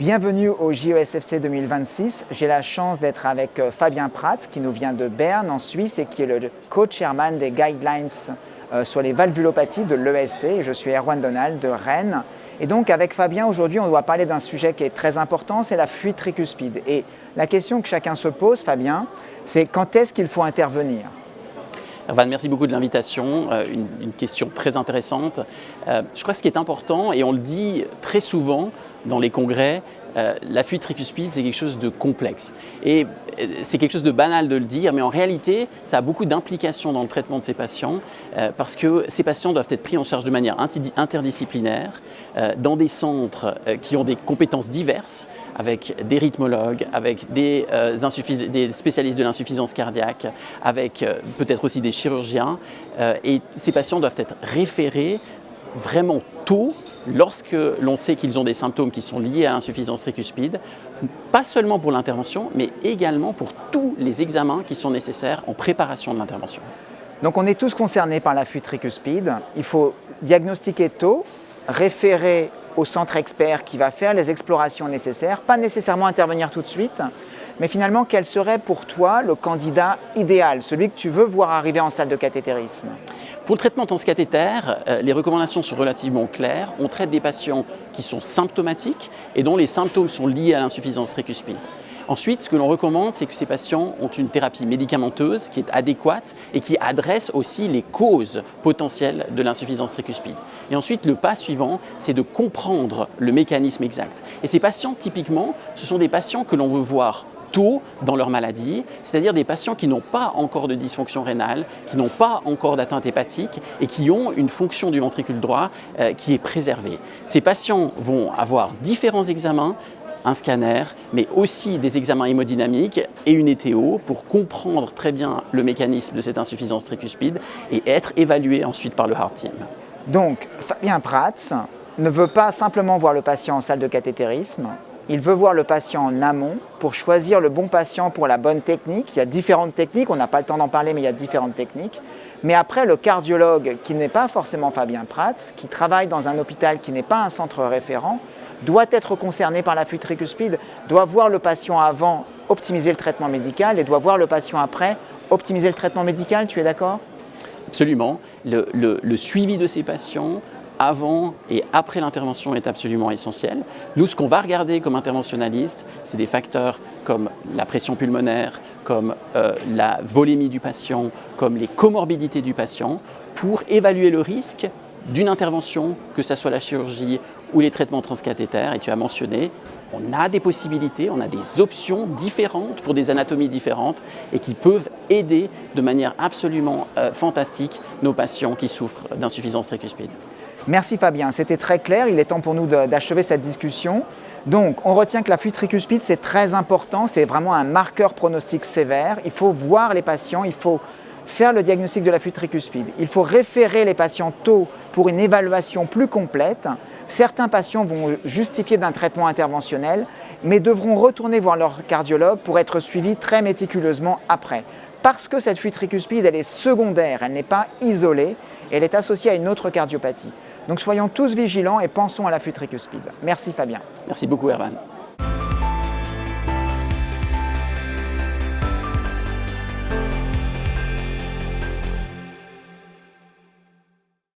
Bienvenue au JESFC 2026. J'ai la chance d'être avec Fabien Prats qui nous vient de Berne en Suisse et qui est le co-chairman des guidelines sur les valvulopathies de l'ESC. Je suis Erwan Donald de Rennes. Et donc avec Fabien, aujourd'hui, on doit parler d'un sujet qui est très important, c'est la fuite tricuspide. Et la question que chacun se pose, Fabien, c'est quand est-ce qu'il faut intervenir ? Erwan, merci beaucoup de l'invitation, une question très intéressante. Je crois que ce qui est important, et on le dit très souvent dans les congrès, la fuite tricuspide, c'est quelque chose de complexe. Et c'est quelque chose de banal de le dire, mais en réalité, ça a beaucoup d'implications dans le traitement de ces patients, parce que ces patients doivent être pris en charge de manière interdisciplinaire, dans des centres qui ont des compétences diverses, avec des rythmologues, avec des spécialistes de l'insuffisance cardiaque, avec peut-être aussi des chirurgiens. Et ces patients doivent être référés vraiment tôt, lorsque l'on sait qu'ils ont des symptômes qui sont liés à l'insuffisance tricuspide, pas seulement pour l'intervention, mais également pour tous les examens qui sont nécessaires en préparation de l'intervention. Donc on est tous concernés par la fuite tricuspide. Il faut diagnostiquer tôt, référer au centre expert qui va faire les explorations nécessaires, pas nécessairement intervenir tout de suite, mais finalement quel serait pour toi le candidat idéal, celui que tu veux voir arriver en salle de cathétérisme ? Pour le traitement transcathéter, les recommandations sont relativement claires. On traite des patients qui sont symptomatiques et dont les symptômes sont liés à l'insuffisance tricuspide. Ensuite, ce que l'on recommande, c'est que ces patients ont une thérapie médicamenteuse qui est adéquate et qui adresse aussi les causes potentielles de l'insuffisance tricuspide. Et ensuite, le pas suivant, c'est de comprendre le mécanisme exact. Et ces patients, typiquement, ce sont des patients que l'on veut voir tôt dans leur maladie, c'est-à-dire des patients qui n'ont pas encore de dysfonction rénale, qui n'ont pas encore d'atteinte hépatique et qui ont une fonction du ventricule droit qui est préservée. Ces patients vont avoir différents examens, un scanner, mais aussi des examens hémodynamiques et une ETO pour comprendre très bien le mécanisme de cette insuffisance tricuspide et être évalués ensuite par le Heart Team. Donc, Fabien Prats ne veut pas simplement voir le patient en salle de cathétérisme, il veut voir le patient en amont pour choisir le bon patient pour la bonne technique. Il y a différentes techniques, on n'a pas le temps d'en parler, mais il y a différentes techniques. Mais après, le cardiologue, qui n'est pas forcément Fabien Prats, qui travaille dans un hôpital qui n'est pas un centre référent, doit être concerné par la fuite tricuspide, doit voir le patient avant, optimiser le traitement médical, et doit voir le patient après, optimiser le traitement médical. Tu es d'accord ? Absolument. Le suivi de ces patients avant et après l'intervention est absolument essentiel. Nous, ce qu'on va regarder comme interventionnaliste, c'est des facteurs comme la pression pulmonaire, comme la volémie du patient, comme les comorbidités du patient, pour évaluer le risque d'une intervention, que ce soit la chirurgie ou les traitements transcathéters. Et tu as mentionné, on a des possibilités, on a des options différentes pour des anatomies différentes et qui peuvent aider de manière absolument fantastique nos patients qui souffrent d'insuffisance tricuspide. Merci Fabien, c'était très clair, il est temps pour nous d'achever cette discussion. Donc on retient que la fuite tricuspide c'est très important, c'est vraiment un marqueur pronostic sévère. Il faut voir les patients, il faut faire le diagnostic de la fuite tricuspide. Il faut référer les patients tôt pour une évaluation plus complète. Certains patients vont justifier d'un traitement interventionnel, mais devront retourner voir leur cardiologue pour être suivis très méticuleusement après. Parce que cette fuite tricuspide, elle est secondaire, elle n'est pas isolée, elle est associée à une autre cardiopathie. Donc soyons tous vigilants et pensons à la fuite tricuspide. Merci Fabien. Merci beaucoup Erwan.